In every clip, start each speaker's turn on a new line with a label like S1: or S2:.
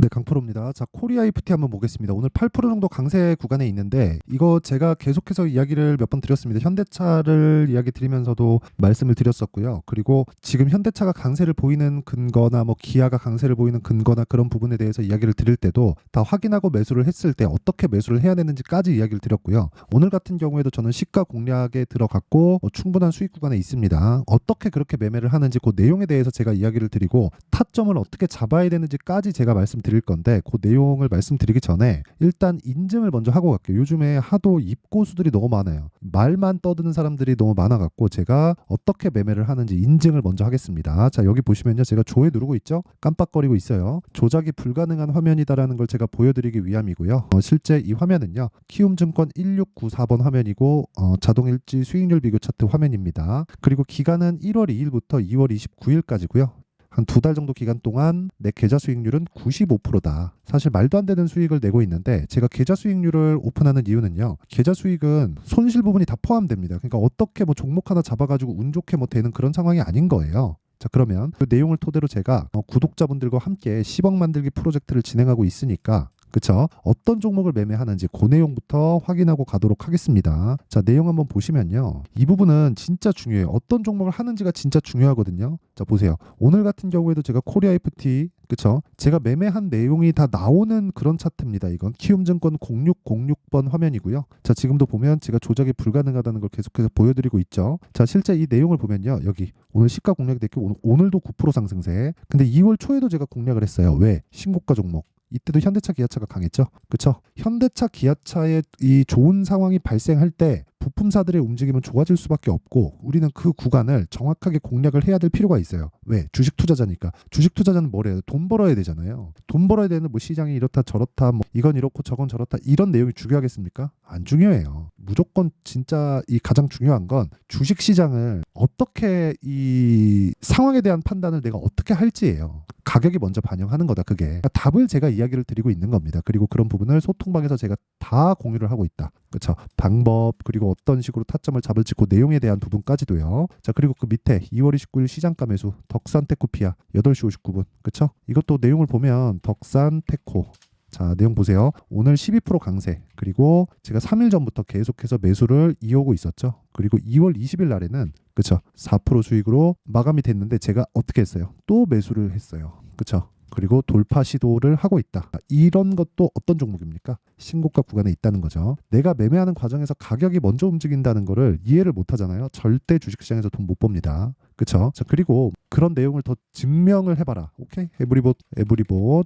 S1: 네, 강프로입니다. 자, 코리아 FT 한번 보겠습니다. 오늘 8% 정도 강세 구간에 있는데 이거 제가 계속해서 이야기를 몇 번 드렸습니다. 현대차를 이야기 드리면서도 말씀을 드렸었고요. 그리고 지금 현대차가 강세를 보이는 근거나 뭐 기아가 강세를 보이는 근거나 그런 부분에 대해서 이야기를 드릴 때도 다 확인하고 매수를 했을 때 어떻게 매수를 해야 되는지까지 이야기를 드렸고요. 오늘 같은 경우에도 저는 시가 공략에 들어갔고 충분한 수익 구간에 있습니다. 어떻게 그렇게 매매를 하는지 그 내용에 대해서 제가 이야기를 드리고 타점을 어떻게 잡아야 되는지까지 제가 말씀드릴 건데 그 내용을 말씀드리기 전에 일단 인증을 먼저 하고 갈게요. 요즘에 하도 입고수들이 너무 많아요. 말만 떠드는 사람들이 너무 많아갖고 제가 어떻게 매매를 하는지 인증을 먼저 하겠습니다. 자, 여기 보시면요. 제가 조회 누르고 있죠? 깜빡거리고 있어요. 조작이 불가능한 화면이다라는 걸 제가 보여드리기 위함이고요. 실제 이 화면은요. 키움증권 1694번 화면이고 자동일지 수익률 비교 차트 화면입니다. 그리고 기간은 1월 2일부터 2월 29일까지고요. 한 2달 정도 기간 동안 내 계좌 수익률은 95%다. 사실 말도 안 되는 수익을 내고 있는데 제가 계좌 수익률을 오픈하는 이유는요. 계좌 수익은 손실 부분이 다 포함됩니다. 그러니까 어떻게 뭐 종목 하나 잡아가지고 운 좋게 뭐 되는 그런 상황이 아닌 거예요. 자, 그러면 그 내용을 토대로 제가 구독자분들과 함께 10억 만들기 프로젝트를 진행하고 있으니까 그쵸? 어떤 종목을 매매하는지 그 내용부터 확인하고 가도록 하겠습니다. 자, 내용 한번 보시면요. 이 부분은 진짜 중요해요. 어떤 종목을 하는지가 진짜 중요하거든요. 자, 보세요. 오늘 같은 경우에도 제가 코리아 FT 그쵸? 제가 매매한 내용이 다 나오는 그런 차트입니다. 이건 키움증권 0606번 화면이고요. 자, 지금도 보면 제가 조작이 불가능하다는 걸 계속해서 보여드리고 있죠. 자, 실제 이 내용을 보면요. 여기 오늘 시가 공략이 됐고 오늘도 9% 상승세. 근데 2월 초에도 제가 공략을 했어요. 왜? 신고가 종목. 이때도 현대차 기아차가 강했죠. 그렇죠? 현대차 기아차의 이 좋은 상황이 발생할 때 부품사들의 움직임은 좋아질 수밖에 없고 우리는 그 구간을 정확하게 공략을 해야 될 필요가 있어요. 왜? 주식 투자자니까. 주식 투자자는 뭘 해요? 돈 벌어야 되잖아요. 돈 벌어야 되는 뭐 시장이 이렇다 저렇다 뭐 이건 이렇고 저건 저렇다 이런 내용이 중요하겠습니까? 안 중요해요. 무조건 진짜 이 가장 중요한 건 주식 시장을 어떻게 이 상황에 대한 판단을 내가 어떻게 할지예요. 가격이 먼저 반영하는 거다. 그게 그러니까 답을 제가 이야기를 드리고 있는 겁니다. 그리고 그런 부분을 소통방에서 제가 다 공유를 하고 있다. 그렇죠? 방법 그리고 어떤 식으로 타점을 잡을지 그 내용에 대한 부분까지도요. 자, 그리고 그 밑에 2월 29일 시장가 매수 덕산테코피아 8시 59분 그렇죠? 이것도 내용을 보면 덕산테코 자, 내용 보세요. 오늘 12% 강세 그리고 제가 3일 전부터 계속해서 매수를 이어오고 있었죠. 그리고 2월 20일 날에는 그쵸 4% 수익으로 마감이 됐는데 제가 어떻게 했어요? 또 매수를 했어요. 그쵸? 그리고 돌파 시도를 하고 있다. 이런 것도 어떤 종목입니까? 신고가 구간에 있다는 거죠. 내가 매매하는 과정에서 가격이 먼저 움직인다는 거를 이해를 못 하잖아요. 절대 주식시장에서 돈 못 법니다. 그쵸? 자, 그리고 그런 내용을 더 증명을 해봐라. 오케이? 에브리봇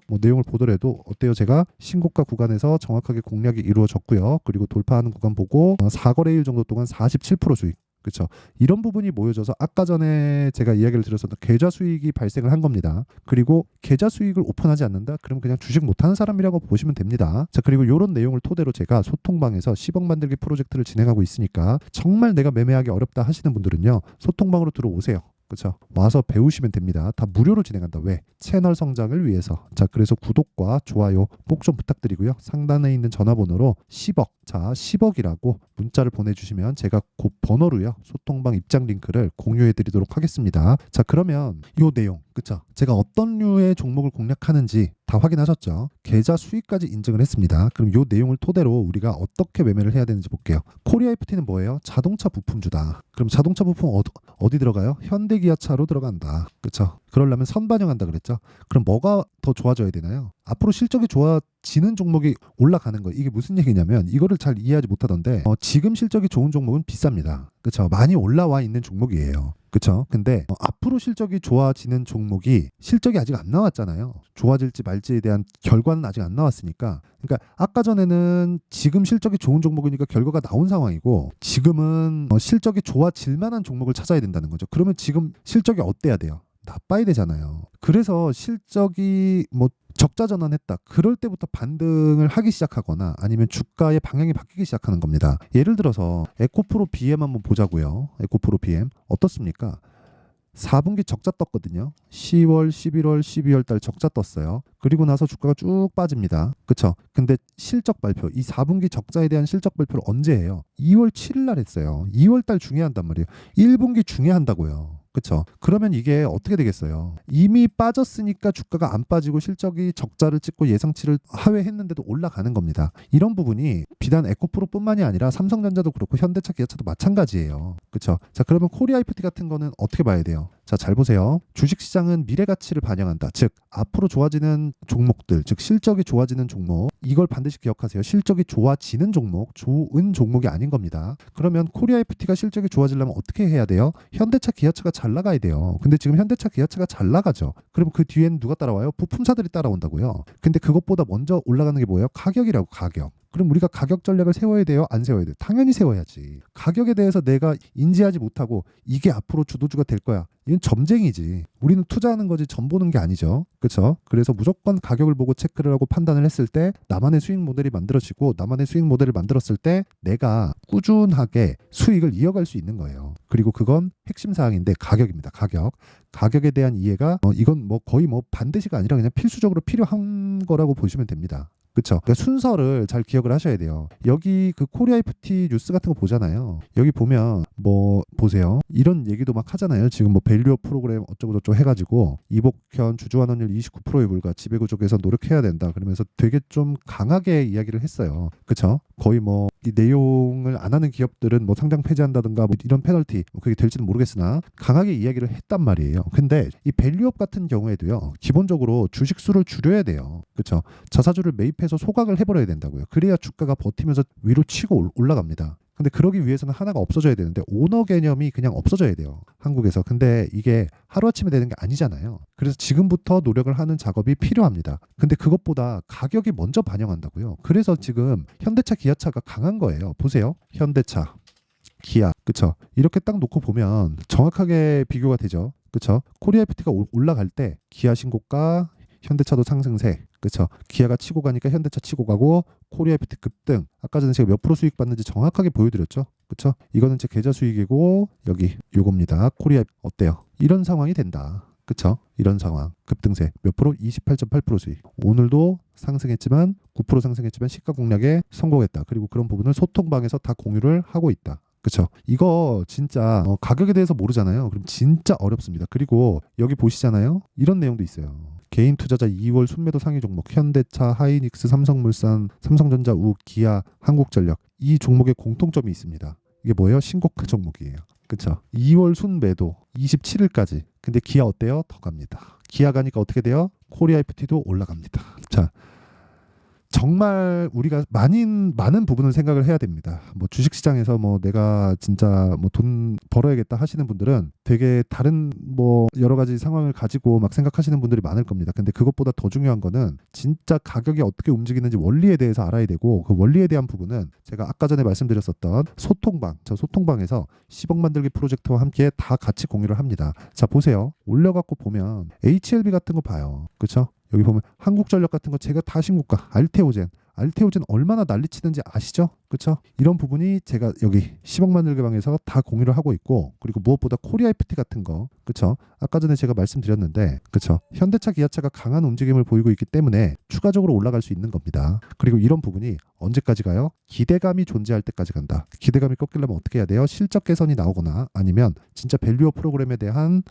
S1: 뭐 내용을 보더라도 어때요? 제가 신고가 구간에서 정확하게 공략이 이루어졌고요. 그리고 돌파하는 구간 보고 4거래일 정도 동안 47% 수익. 그렇죠. 이런 부분이 모여져서 아까 전에 제가 이야기를 드렸었던 계좌 수익이 발생을 한 겁니다. 그리고 계좌 수익을 오픈하지 않는다? 그럼 그냥 주식 못하는 사람이라고 보시면 됩니다. 자, 그리고 이런 내용을 토대로 제가 소통방에서 10억 만들기 프로젝트를 진행하고 있으니까 정말 내가 매매하기 어렵다 하시는 분들은요. 소통방으로 들어오세요. 그렇죠. 와서 배우시면 됩니다. 다 무료로 진행한다. 왜? 채널 성장을 위해서. 자, 그래서 구독과 좋아요 꼭 좀 부탁드리고요. 상단에 있는 전화번호로 10억. 자, 10억이라고 문자를 보내주시면 제가 그 번호로요. 소통방 입장 링크를 공유해드리도록 하겠습니다. 자, 그러면 이 내용, 그쵸? 제가 어떤 류의 종목을 공략하는지 다 확인하셨죠? 계좌 수익까지 인증을 했습니다. 그럼 이 내용을 토대로 우리가 어떻게 매매를 해야 되는지 볼게요. 코리아 FT는 뭐예요? 자동차 부품주다. 그럼 자동차 부품 어디 들어가요? 현대기아차로 들어간다. 그쵸? 그러려면 선반영한다 그랬죠? 그럼 뭐가 더 좋아져야 되나요? 앞으로 실적이 좋아지는 종목이 올라가는 거예요. 이게 무슨 얘기냐면 이거를 잘 이해하지 못하던데 지금 실적이 좋은 종목은 비쌉니다. 그쵸? 많이 올라와 있는 종목이에요. 그쵸? 근데 앞으로 실적이 좋아지는 종목이 실적이 아직 안 나왔잖아요. 좋아질지 말지에 대한 결과는 아직 안 나왔으니까. 그러니까 아까 전에는 지금 실적이 좋은 종목이니까 결과가 나온 상황이고 지금은 실적이 좋아질 만한 종목을 찾아야 된다는 거죠. 그러면 지금 실적이 어때야 돼요? 나빠야 되잖아요. 그래서 실적이 뭐 적자 전환했다. 그럴 때부터 반등을 하기 시작하거나 아니면 주가의 방향이 바뀌기 시작하는 겁니다. 예를 들어서 에코프로 BM 한번 보자고요. 에코프로 BM 어떻습니까? 4분기 적자 떴거든요. 10월, 11월, 12월 달 적자 떴어요. 그리고 나서 주가가 쭉 빠집니다. 그쵸? 근데 실적 발표, 이 4분기 적자에 대한 실적 발표를 언제 해요? 2월 7일 날 했어요. 2월 달 중에 한단 말이에요. 1분기 중에 한다고요. 그쵸? 그러면 이게 어떻게 되겠어요? 이미 빠졌으니까 주가가 안 빠지고 실적이 적자를 찍고 예상치를 하회했는데도 올라가는 겁니다. 이런 부분이 비단 에코프로뿐만이 아니라 삼성전자도 그렇고 현대차, 기아차도 마찬가지예요. 그쵸? 자, 그러면 코리아 IPT 같은 거는 어떻게 봐야 돼요? 자, 잘 보세요. 주식시장은 미래 가치를 반영한다. 즉, 앞으로 좋아지는 종목들, 즉 실적이 좋아지는 종목, 이걸 반드시 기억하세요. 실적이 좋아지는 종목, 좋은 종목이 아닌 겁니다. 그러면 코리아 IPT가 실적이 좋아지려면 어떻게 해야 돼요? 현대차, 기아차가 잘 나가야 돼요. 근데 지금 현대차, 기아차가 잘 나가죠. 그럼 그 뒤에는 누가 따라와요? 부품사들이 따라온다고요. 근데 그것보다 먼저 올라가는 게 뭐예요? 가격이라고, 가격. 그럼 우리가 가격 전략을 세워야 돼요? 안 세워야 돼요? 당연히 세워야지. 가격에 대해서 내가 인지하지 못하고 이게 앞으로 주도주가 될 거야. 이건 점쟁이지. 우리는 투자하는 거지 점 보는 게 아니죠. 그렇죠? 그래서 무조건 가격을 보고 체크를 하고 판단을 했을 때 나만의 수익 모델이 만들어지고 나만의 수익 모델을 만들었을 때 내가 꾸준하게 수익을 이어갈 수 있는 거예요. 그리고 그건 핵심 사항인데 가격입니다. 가격. 가격에 대한 이해가 이건 뭐 거의 뭐 반드시가 아니라 그냥 필수적으로 필요한 거라고 보시면 됩니다. 그쵸? 그러니까 순서를 잘 기억을 하셔야 돼요. 여기 그 코리아 IPT 뉴스 같은 거 보잖아요. 여기 보면 뭐 보세요. 이런 얘기도 막 하잖아요. 지금 뭐 밸류업 프로그램 어쩌고저쩌고 해가지고 이복현 주주환원율 29%에 불과 지배구조 개선 노력해야 된다. 그러면서 되게 좀 강하게 이야기를 했어요. 그쵸? 거의 뭐 이 내용을 안 하는 기업들은 뭐 상장 폐지한다든가 뭐 이런 페널티 뭐 그게 될지는 모르겠으나 강하게 이야기를 했단 말이에요. 근데 이 밸류업 같은 경우에도요. 기본적으로 주식 수를 줄여야 돼요. 그쵸? 자사주를 매입해서 소각을 해버려야 된다고요. 그래야 주가가 버티면서 위로 치고 올라갑니다. 근데 그러기 위해서는 하나가 없어져야 되는데 오너 개념이 그냥 없어져야 돼요. 한국에서. 근데 이게 하루아침에 되는 게 아니잖아요. 그래서 지금부터 노력을 하는 작업이 필요합니다. 근데 그것보다 가격이 먼저 반영한다고요. 그래서 지금 현대차, 기아차가 강한 거예요. 보세요. 현대차, 기아. 그쵸? 이렇게 딱 놓고 보면 정확하게 비교가 되죠. 그쵸? 코리아 IPT가 올라갈 때 기아 신고가, 현대차도 상승세. 그렇죠. 기아가 치고 가니까 현대차 치고 가고 코리아 IPT 급등. 아까 전에 제가 몇 프로 수익 받는지 정확하게 보여드렸죠. 그렇죠. 이거는 제 계좌 수익이고 여기 요겁니다. 코리아 어때요? 이런 상황이 된다. 그렇죠. 이런 상황. 급등세 몇 프로? 28.8% 수익. 오늘도 상승했지만 9% 상승했지만 시가 공략에 성공했다. 그리고 그런 부분을 소통방에서 다 공유를 하고 있다. 그쵸. 이거 진짜 가격에 대해서 모르잖아요. 그럼 진짜 어렵습니다. 그리고 여기 보시잖아요. 이런 내용도 있어요. 개인 투자자 2월 순매도 상위 종목 현대차, 하이닉스, 삼성물산, 삼성전자, 우, 기아, 한국전력 이 종목에 공통점이 있습니다. 이게 뭐예요? 신고가 종목이에요. 그쵸. 2월 순매도 27일까지. 근데 기아 어때요? 더 갑니다. 기아 가니까 어떻게 돼요? 코리아 IPT도 올라갑니다. 자, 정말 우리가 많은 부분을 생각을 해야 됩니다. 뭐 주식시장에서 뭐 내가 진짜 뭐 돈 벌어야겠다 하시는 분들은 되게 다른 뭐 여러 가지 상황을 가지고 막 생각하시는 분들이 많을 겁니다. 근데 그것보다 더 중요한 거는 진짜 가격이 어떻게 움직이는지 원리에 대해서 알아야 되고 그 원리에 대한 부분은 제가 아까 전에 말씀드렸었던 소통방, 저 소통방에서 10억 만들기 프로젝트와 함께 다 같이 공유를 합니다. 자, 보세요. 올려갖고 보면 HLB 같은 거 봐요. 그렇죠? 여기 보면 한국전력 같은 거 제가 다 신고가 알테오젠 얼마나 난리치는지 아시죠? 그렇죠? 이런 부분이 제가 여기 10억 만들기 방에서 다 공유를 하고 있고 그리고 무엇보다 코리아 IPT 같은 거 그렇죠? 아까 전에 제가 말씀드렸는데 그렇죠? 현대차, 기아차가 강한 움직임을 보이고 있기 때문에 추가적으로 올라갈 수 있는 겁니다. 그리고 이런 부분이 언제까지 가요? 기대감이 존재할 때까지 간다. 기대감이 꺾이려면 어떻게 해야 돼요? 실적 개선이 나오거나 아니면 진짜 밸류업 프로그램에 대한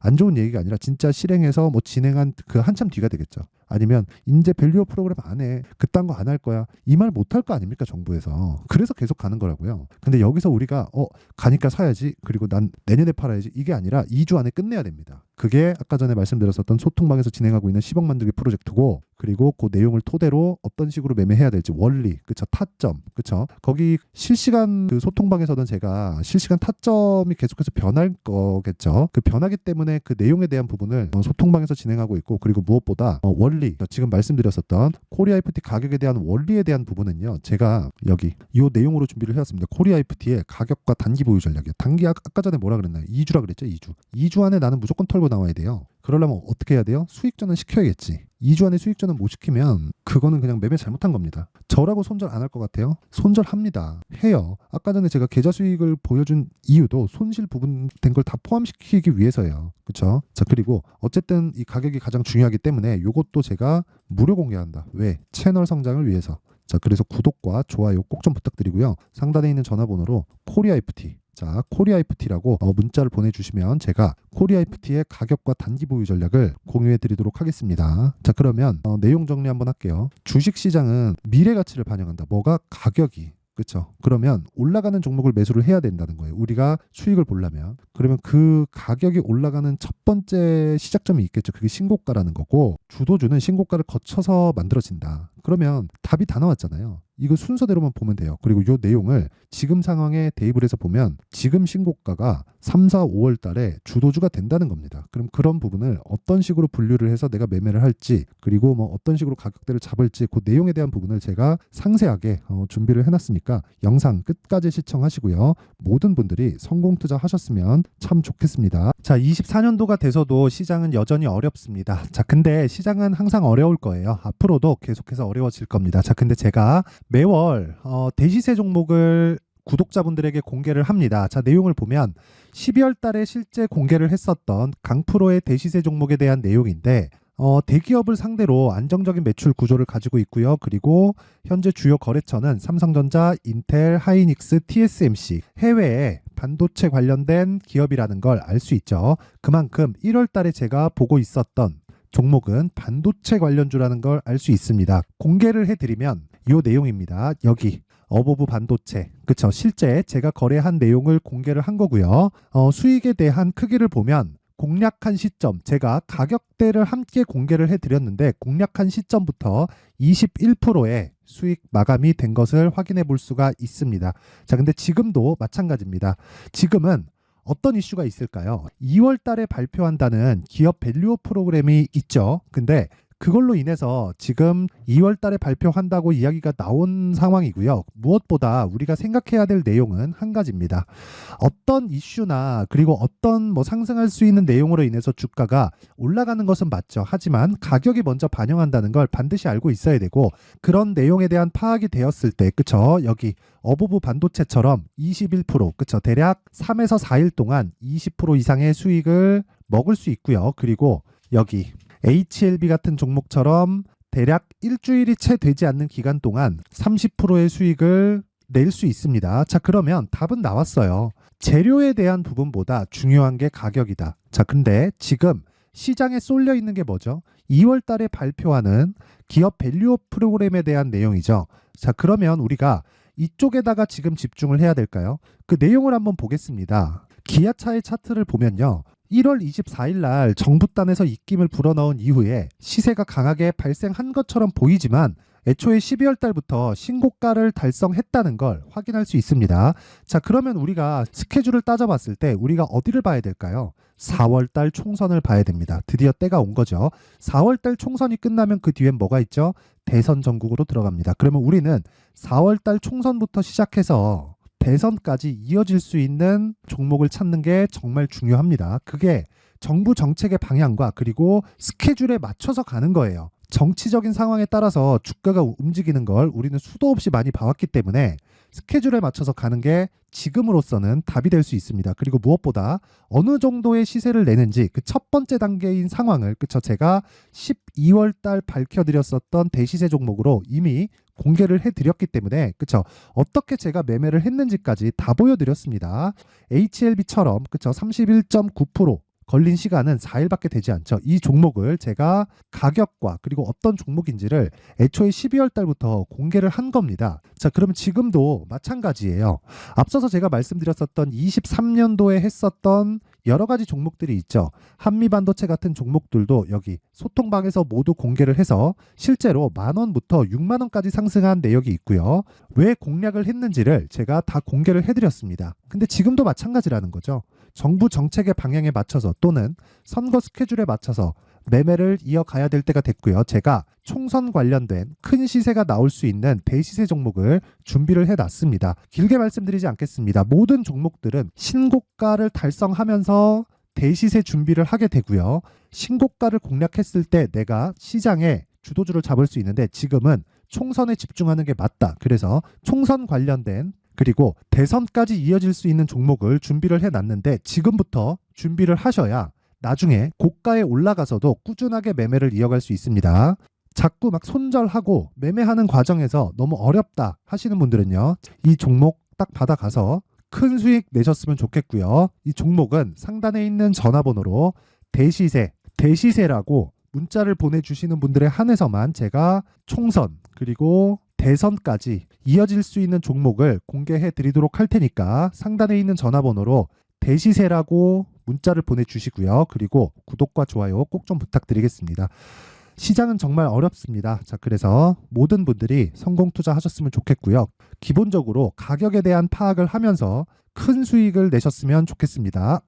S1: 안 좋은 얘기가 아니라 진짜 실행해서 뭐 진행한 그 한참 뒤가 되겠죠. 아니면 이제 밸류업 프로그램 안 해. 그딴 거 안 할 거야. 이 말 못 할 거 아닙니까 정부에서. 그래서 계속 가는 거라고요. 근데 여기서 우리가 가니까 사야지. 그리고 난 내년에 팔아야지. 이게 아니라 2주 안에 끝내야 됩니다. 그게 아까 전에 말씀드렸었던 소통방에서 진행하고 있는 10억 만들기 프로젝트고 그리고 그 내용을 토대로 어떤 식으로 매매해야 될지 원리, 그쵸, 타점, 그쵸. 거기 실시간 그 소통방에서는 제가 실시간 타점이 계속해서 변할 거겠죠. 그 변하기 때문에 그 내용에 대한 부분을 소통방에서 진행하고 있고 그리고 무엇보다 원리, 지금 말씀드렸었던 코리아 IPT 가격에 대한 원리에 대한 부분은요. 제가 여기 이 내용으로 준비를 해왔습니다. 코리아 IPT의 가격과 단기 보유 전략이요. 단기 아까 전에 뭐라 그랬나요? 2주라 그랬죠. 2주. 2주 안에 나는 무조건 털고 나와야 돼요. 그러려면 어떻게 해야 돼요? 수익전은 시켜야겠지. 2주 안에 수익전은 못 시키면 그거는 그냥 매매 잘못한 겁니다. 저라고 손절 안 할 것 같아요? 손절합니다. 해요. 아까 전에 제가 계좌 수익을 보여준 이유도 손실 부분 된 걸 다 포함시키기 위해서예요. 그렇죠? 자, 그리고 어쨌든 이 가격이 가장 중요하기 때문에 이것도 제가 무료 공개한다. 왜? 채널 성장을 위해서. 자, 그래서 구독과 좋아요 꼭 좀 부탁드리고요. 상단에 있는 전화번호로 코리아 IPT 자, 코리아FT라고 문자를 보내주시면 제가 코리아FT의 가격과 단기 보유 전략을 공유해 드리도록 하겠습니다. 자, 그러면 내용 정리 한번 할게요. 주식시장은 미래 가치를 반영한다. 뭐가? 가격이. 그렇죠. 그러면 올라가는 종목을 매수를 해야 된다는 거예요. 우리가 수익을 보려면. 그러면 그 가격이 올라가는 첫 번째 시작점이 있겠죠. 그게 신고가라는 거고, 주도주는 신고가를 거쳐서 만들어진다. 그러면 답이 다 나왔잖아요. 이거 순서대로만 보면 돼요. 그리고 이 내용을 지금 상황에 대입을 해서 보면 지금 신고가가 3, 4, 5월 달에 주도주가 된다는 겁니다. 그럼 그런 부분을 어떤 식으로 분류를 해서 내가 매매를 할지, 그리고 뭐 어떤 식으로 가격대를 잡을지, 그 내용에 대한 부분을 제가 상세하게 준비를 해놨으니까 영상 끝까지 시청하시고요. 모든 분들이 성공 투자하셨으면 참 좋겠습니다. 자, 24년도가 돼서도 시장은 여전히 어렵습니다. 자, 근데 시장은 항상 어려울 거예요. 앞으로도 계속해서 어려워질 겁니다. 자, 근데 제가 매월 대시세 종목을 구독자분들에게 공개를 합니다. 자, 내용을 보면 12월 달에 실제 공개를 했었던 강프로의 대시세 종목에 대한 내용인데, 대기업을 상대로 안정적인 매출 구조를 가지고 있고요. 그리고 현재 주요 거래처는 삼성전자, 인텔, 하이닉스, TSMC, 해외에 반도체 관련된 기업이라는 걸 알 수 있죠. 그만큼 1월 달에 제가 보고 있었던 종목은 반도체 관련주라는 걸 알 수 있습니다. 공개를 해드리면 이 내용입니다. 여기 어보브 반도체, 그쵸? 실제 제가 거래한 내용을 공개를 한 거고요. 수익에 대한 크기를 보면 공략한 시점, 제가 가격대를 함께 공개를 해드렸는데 공략한 시점부터 21%의 수익 마감이 된 것을 확인해 볼 수가 있습니다. 자, 근데 지금도 마찬가지입니다. 지금은 어떤 이슈가 있을까요? 2월 달에 발표한다는 기업 밸류업 프로그램이 있죠. 근데 그걸로 인해서 지금 2월 달에 발표한다고 이야기가 나온 상황이고요. 무엇보다 우리가 생각해야 될 내용은 한 가지입니다. 어떤 이슈나 그리고 어떤 상승할 수 있는 내용으로 인해서 주가가 올라가는 것은 맞죠. 하지만 가격이 먼저 반영한다는 걸 반드시 알고 있어야 되고, 그런 내용에 대한 파악이 되었을 때, 그쵸? 여기 어보브 반도체처럼 21%, 그쵸? 대략 3에서 4일 동안 20% 이상의 수익을 먹을 수 있고요. 그리고 여기 HLB 같은 종목처럼 대략 일주일이 채 되지 않는 기간 동안 30%의 수익을 낼 수 있습니다. 자, 그러면 답은 나왔어요. 재료에 대한 부분보다 중요한 게 가격이다. 자, 근데 지금 시장에 쏠려 있는 게 뭐죠? 2월 달에 발표하는 기업 밸류업 프로그램에 대한 내용이죠. 자, 그러면 우리가 이쪽에다가 지금 집중을 해야 될까요? 그 내용을 한번 보겠습니다. 기아차의 차트를 보면요. 1월 24일 날 정부단에서 입김을 불어넣은 이후에 시세가 강하게 발생한 것처럼 보이지만 애초에 12월 달부터 신고가를 달성했다는 걸 확인할 수 있습니다. 자, 그러면 우리가 스케줄을 따져봤을 때 우리가 어디를 봐야 될까요? 4월 달 총선을 봐야 됩니다. 드디어 때가 온 거죠. 4월 달 총선이 끝나면 그 뒤엔 뭐가 있죠? 대선 전국으로 들어갑니다. 그러면 우리는 4월 달 총선부터 시작해서 대선까지 이어질 수 있는 종목을 찾는 게 정말 중요합니다. 그게 정부 정책의 방향과 그리고 스케줄에 맞춰서 가는 거예요. 정치적인 상황에 따라서 주가가 움직이는 걸 우리는 수도 없이 많이 봐왔기 때문에 스케줄에 맞춰서 가는 게 지금으로서는 답이 될 수 있습니다. 그리고 무엇보다 어느 정도의 시세를 내는지 그 첫 번째 단계인 상황을, 그쵸? 제가 12월 달 밝혀드렸었던 대시세 종목으로 이미 공개를 해드렸기 때문에, 그쵸? 어떻게 제가 매매를 했는지까지 다 보여드렸습니다. HLB처럼, 그쵸? 31.9% 걸린 시간은 4일밖에 되지 않죠. 이 종목을 제가 가격과 그리고 어떤 종목인지를 애초에 12월 달부터 공개를 한 겁니다. 자, 그러면 지금도 마찬가지예요. 앞서서 제가 말씀드렸었던 23년도에 했었던 여러 가지 종목들이 있죠. 한미반도체 같은 종목들도 여기 소통방에서 모두 공개를 해서 실제로 10,000원부터 60,000원까지 상승한 내역이 있고요. 왜 공략을 했는지를 제가 다 공개를 해드렸습니다. 근데 지금도 마찬가지라는 거죠. 정부 정책의 방향에 맞춰서 또는 선거 스케줄에 맞춰서 매매를 이어가야 될 때가 됐고요. 제가 총선 관련된 큰 시세가 나올 수 있는 대시세 종목을 준비를 해놨습니다. 길게 말씀드리지 않겠습니다. 모든 종목들은 신고가를 달성하면서 대시세 준비를 하게 되고요. 신고가를 공략했을 때 내가 시장에 주도주를 잡을 수 있는데 지금은 총선에 집중하는 게 맞다. 그래서 총선 관련된 그리고 대선까지 이어질 수 있는 종목을 준비를 해놨는데 지금부터 준비를 하셔야 나중에 고가에 올라가서도 꾸준하게 매매를 이어갈 수 있습니다. 자꾸 막 손절하고 매매하는 과정에서 너무 어렵다 하시는 분들은요. 이 종목 딱 받아가서 큰 수익 내셨으면 좋겠고요. 이 종목은 상단에 있는 전화번호로 대시세라고 문자를 보내주시는 분들에 한해서만 제가 총선 그리고 대선까지 이어질 수 있는 종목을 공개해 드리도록 할 테니까 상단에 있는 전화번호로 대시세라고 문자를 보내주시고요. 그리고 구독과 좋아요 꼭 좀 부탁드리겠습니다. 시장은 정말 어렵습니다. 자, 그래서 모든 분들이 성공 투자하셨으면 좋겠고요. 기본적으로 가격에 대한 파악을 하면서 큰 수익을 내셨으면 좋겠습니다.